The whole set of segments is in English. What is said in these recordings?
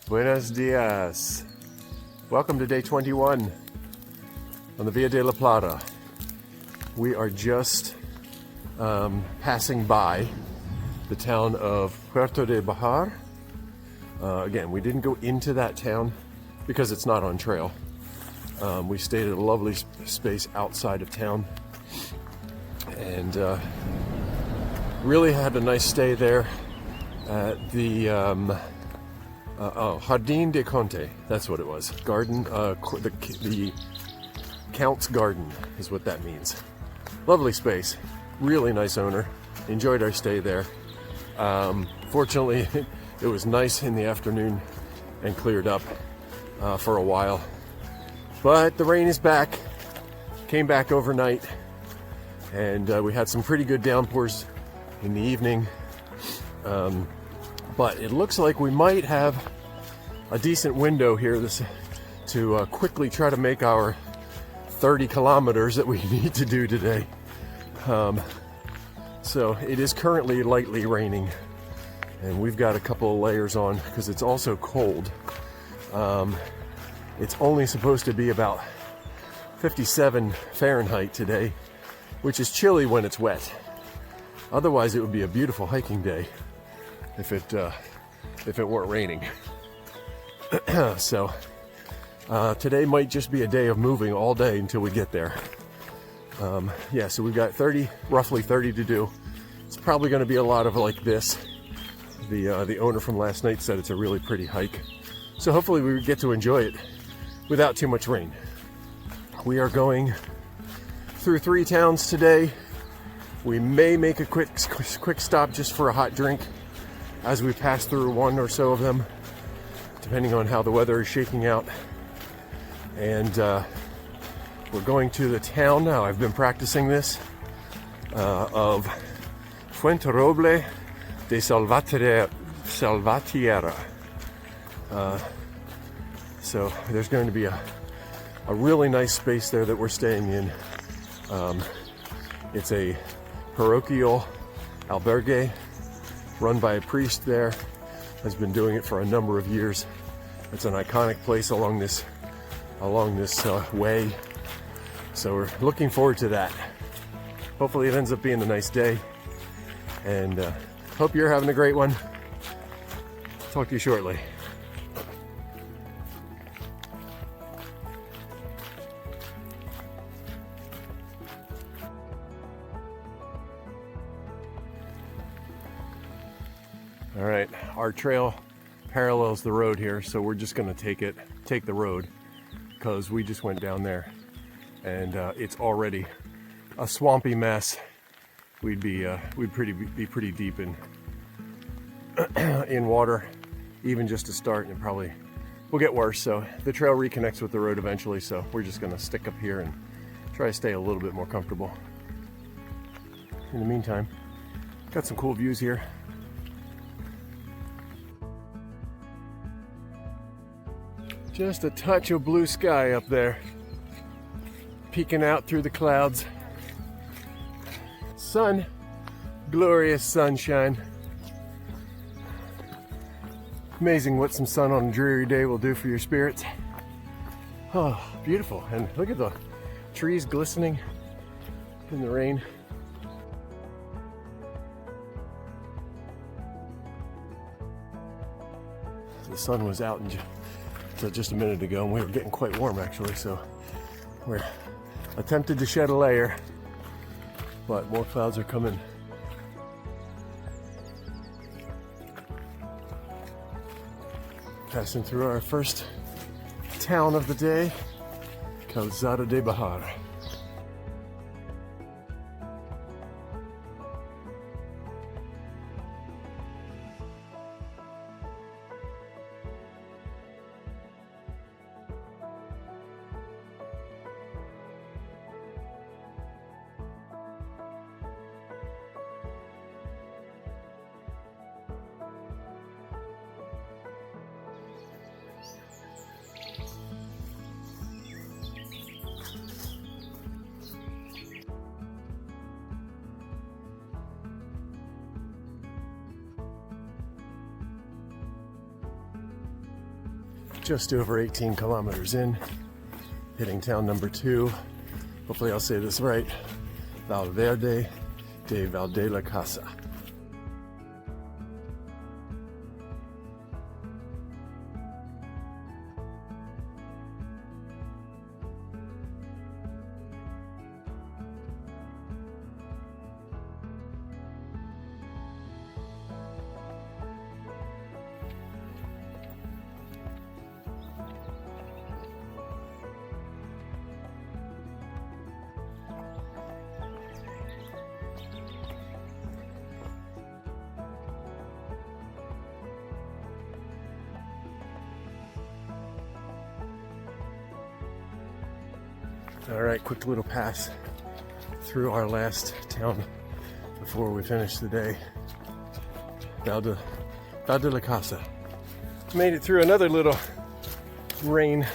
Buenos dias. Welcome to day 21 on the Via de la Plata. We are just passing by the town of Puerto de Béjar. Again, we didn't go into that town because it's not on trail. We stayed at a lovely space outside of town and really had a nice stay there at the Jardín de Conte. That's what it was. Garden, the Count's Garden is what that means. Lovely space, really nice owner. Enjoyed our stay there. Fortunately, it was nice in the afternoon and cleared up for a while. But the rain is back. Came back overnight, and we had some pretty good downpours in the evening. But it looks like we might have a decent window here to quickly try to make our 30 kilometers that we need to do today. So it is currently lightly raining, and we've got a couple of layers on because it's also cold. It's only supposed to be about 57 Fahrenheit today, which is chilly when it's wet. Otherwise, it would be a beautiful hiking day if it weren't raining. So today might just be a day of moving all day until we get there. Yeah, so we've got roughly 30 to do. It's probably going to be a lot of like this. The owner from last night said it's a really pretty hike. So hopefully we get to enjoy it without too much rain. We are going through 3 towns today. We may make a quick stop just for a hot drink as we pass through one or so of them, depending on how the weather is shaking out. And we're going to the town now. I've been practicing this of Fuenterroble de Salvatierre. So there's going to be a really nice space there that we're staying in. It's a parochial albergue run by a priest there. Has been doing it for a number of years. It's an iconic place along this way. So we're looking forward to that. Hopefully it ends up being a nice day, and hope you're having a great one. Talk to you shortly. All right, our trail parallels the road here, so we're just going to take the road, because we just went down there and it's already a swampy mess. We'd be pretty deep in water, even just to start, and it probably will get worse. So the trail reconnects with the road eventually, so we're just going to stick up here and try to stay a little bit more comfortable. In the meantime, got some cool views here. Just a touch of blue sky up there, peeking out through the clouds. Sun, glorious sunshine. Amazing what some sun on a dreary day will do for your spirits. Oh, beautiful. And look at the trees glistening in the rain. The sun was out until just a minute ago, and we were getting quite warm actually, so we're attempted to shed a layer, but more clouds are coming. Passing through our first town of the day, Calzada de Béjar. just over 18 kilometers in, hitting town number 2. Hopefully I'll say this right. Valverde de Valde la Casa. All right, quick little pass through our last town before we finish the day. Valde la Casa. Made it through another little rain,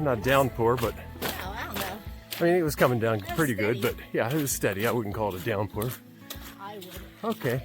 not downpour, but I don't know. I mean, it was coming down pretty good, but yeah, it was steady. I wouldn't call it a downpour. I would. Okay.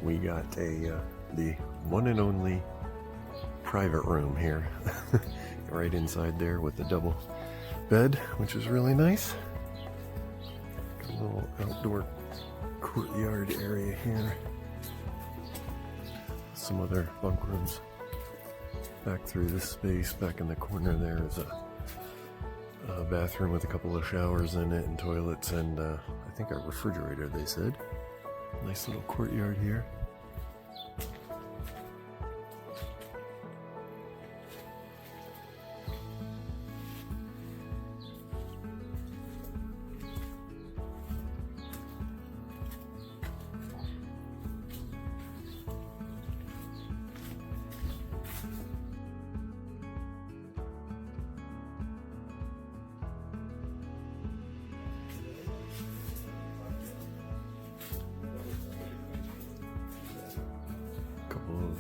We got the one and only private room here, right inside there with the double bed, which is really nice. Got a little outdoor courtyard area here. Some other bunk rooms back through this space. Back in the corner there is a bathroom with a couple of showers in it and toilets, and I think a refrigerator, they said. Nice little courtyard here.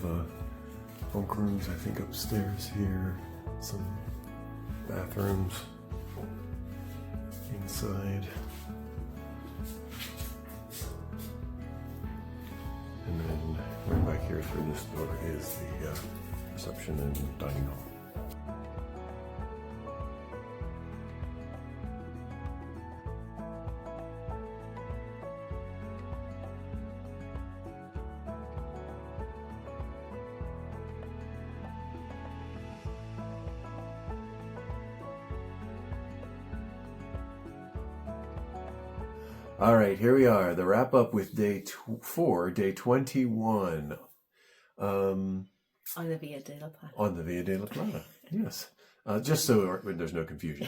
Of bunk rooms, I think upstairs here, some bathrooms inside, and then right back here through this door is the reception and dining hall. All right, here we are, the wrap up with day 4, day 21. On the Via de la Plata. On the Via de la Plata, yes. Just so there's no confusion.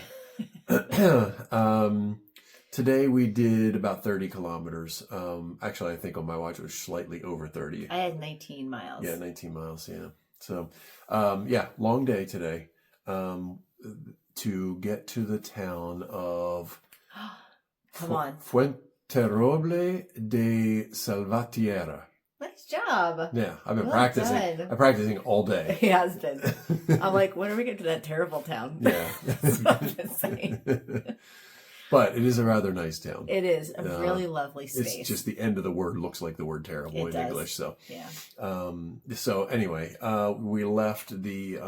Today we did about 30 kilometers. Actually, I think on my watch it was slightly over 30. I had 19 miles. Yeah, 19 miles, yeah. So, yeah, long day today to get to the town of... Come on. Fuenterroble de Salvatierre. Nice job. Yeah, I've been Well practicing. done. I'm practicing all day. He has been. I'm like, when are we getting to that terrible town? Yeah. That's what I've been saying. But it is a rather nice town. It is a really lovely space. It's just the end of the word looks like the word terrible in English. So yeah. So anyway, we left the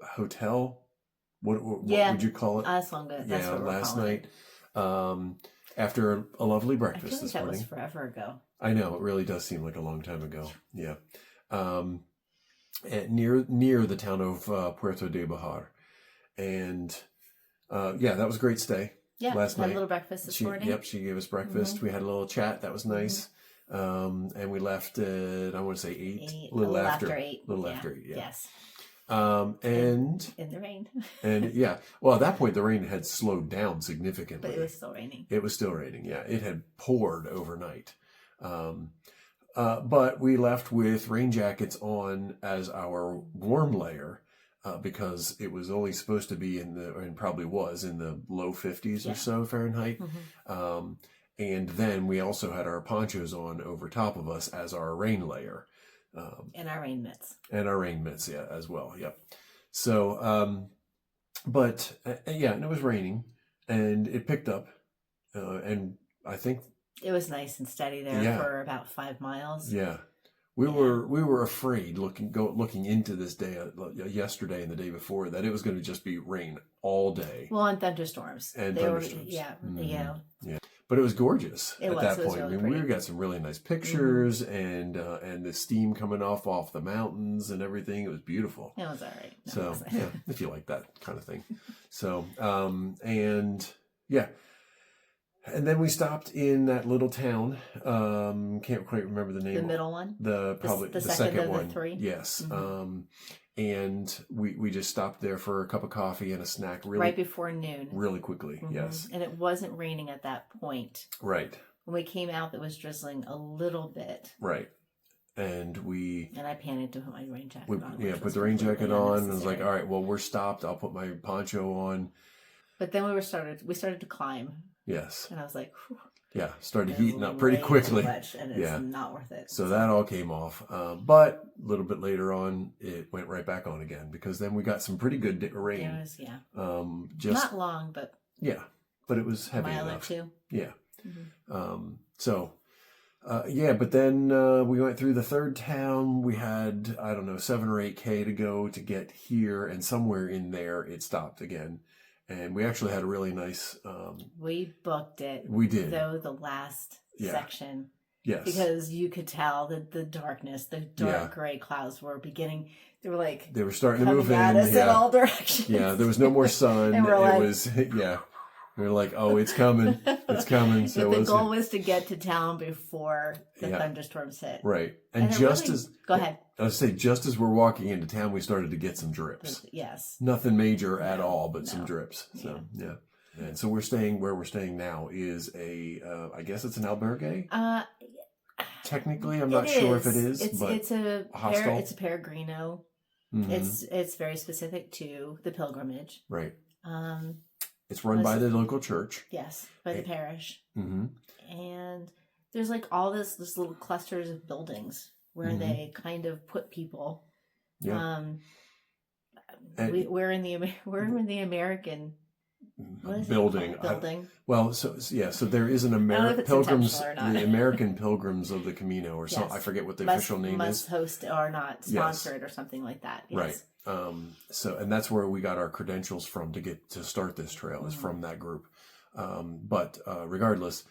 hotel. What would you call it? That's long good. That's what we're last calling night. After a lovely I breakfast feel like this that was morning. forever ago. I know, it really does seem like a long time ago. Yeah. Near the town of Puerto de Béjar. And yeah, that was a great stay. Yeah, last had night. a little breakfast this morning. Yep, she gave us breakfast. We had a little chat. That was nice. And we left at, I want to say 8. A little after 8. A little after 8, yeah. Yes. And in the rain. and yeah, well, at that point, the rain had slowed down significantly. But it was still raining. It was still raining, yeah. It had poured overnight. But we left with rain jackets on as our warm layer because it was only supposed to be and probably was in the low 50s or so Fahrenheit. And then we also had our ponchos on over top of us as our rain layer. And our rain mitts. And our rain mitts, yeah, as well, yep. So, but yeah, and it was raining and it picked up. And I think it was nice and steady there for about 5 miles. Yeah. We were afraid looking into this day yesterday and the day before that it was going to just be rain all day. Well, and thunderstorms. Thunderstorms. Yeah. But it was gorgeous at that point. Really I mean, we got some really nice pictures and the steam coming off the mountains and everything. It was beautiful. It was all right. So yeah, if you like that kind of thing. So and yeah. And then we stopped in that little town. Can't quite remember the name. The middle one? Probably the second one. The 3? Yes. And we just stopped there for a cup of coffee and a snack right before noon. Really quickly, yes. And it wasn't raining at that point. Right. When we came out, it was drizzling a little bit. Right. And I panicked to put my rain jacket on. Yeah, put the rain jacket on and was like, all right, well, we're stopped. I'll put my poncho on. But then we started to climb. Yes. And I was like, whew. Yeah, started heating up pretty quickly. And it's not worth it. So that all came off. But a little bit later on, it went right back on again because then we got some pretty good rain. It was, just not long, but yeah, but it was heavy enough. A mile enough. or two. Yeah. But then we went through the third town. We had, I don't know, 7 or 8K to go to get here, and somewhere in there it stopped again. And we actually had a really nice... we booked it. We did. Though the last section. Yes. Because you could tell that the darkness, the dark gray clouds were beginning... They were starting to move in. At us in all directions. Yeah, there was no more sun. And we were like, oh, it's coming. It's coming. So the goal was to get to town before the thunderstorms hit. Right. And just really, as... Go ahead. I was say, just as we're walking into town, we started to get some drips. Yes. Nothing major at all, but some drips. So, yeah. And so we're staying where we're staying now is I guess it's an albergue? Technically, I'm not sure if it is. It's a hostel. It's a peregrino. It's very specific to the pilgrimage. Right. It's run by the local church. Yes, by the parish. And there's like all this little clusters of buildings where they kind of put people. Yeah. We're in the American building. So there is an the American Pilgrims of the Camino or something. I forget what the official name is. Must host or not sponsored or something like that. Yes. Right. So and that's where we got our credentials from to start this trail is from that group. But regardless,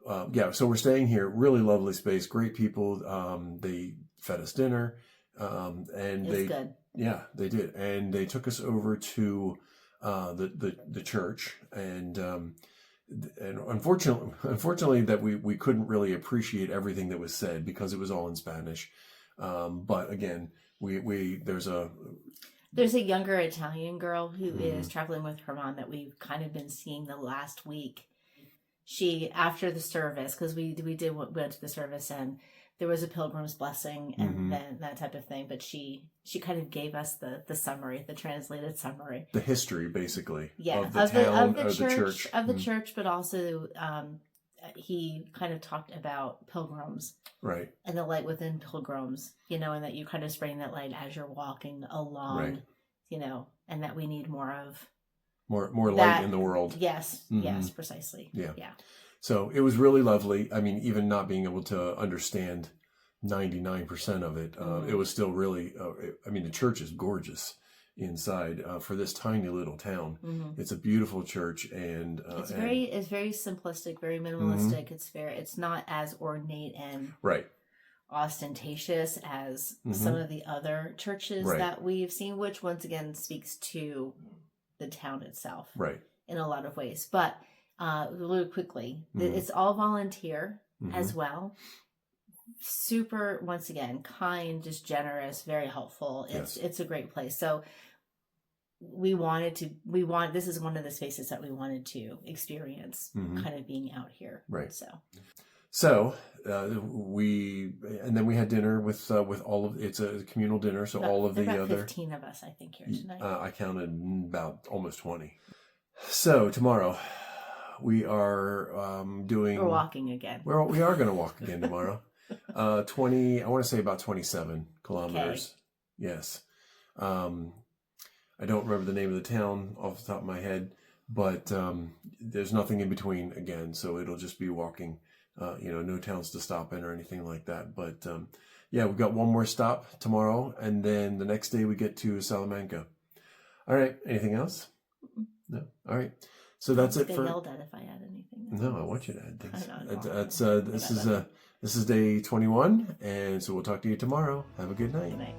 so we're staying here. Really lovely space, great people. They fed us dinner, and it's good. Yeah, they did, and they took us over to the church, and unfortunately that we couldn't really appreciate everything that was said because it was all in Spanish. But again, there's a younger Italian girl who is traveling with her mom that we've kind of been seeing the last week. She, after the service, because we went to the service and there was a pilgrim's blessing and then that type of thing, but she kind of gave us the summary, the translated summary, the history basically of the church, but also he kind of talked about pilgrims, right, and the light within pilgrims, and that you kind of spreading that light as you're walking along, right. And that we need more light in the world. Yes, yes, precisely. Yeah. So it was really lovely. I mean, even not being able to understand 99% of it, it was still really. The church is gorgeous, inside for this tiny little town. Mm-hmm. It's a beautiful church, and it's very simplistic, very minimalistic. It's not as ornate and right. ostentatious as some of the other churches that we've seen, which once again speaks to the town itself, right, in a lot of ways. But really quickly, it's all volunteer as well. Super, once again, kind, just generous, very helpful. It's a great place. So this is one of the spaces that we wanted to experience, kind of being out here. Right. So we had dinner with all of, it's a communal dinner, so all of the other 15 of us, I think, here tonight. I counted about almost 20. So tomorrow we are we're walking again. We are going to walk again tomorrow. 20, I want to say about 27 kilometers. Okay. Yes. I don't remember the name of the town off the top of my head, but there's nothing in between again, so it'll just be walking. No towns to stop in or anything like that. But we've got one more stop tomorrow, and then the next day we get to Salamanca. All right. Anything else? No. All right. So that's it for. Yelled at if I add anything. No, I want you to add things. This is day 21, and so we'll talk to you tomorrow. Have a good night. Good night.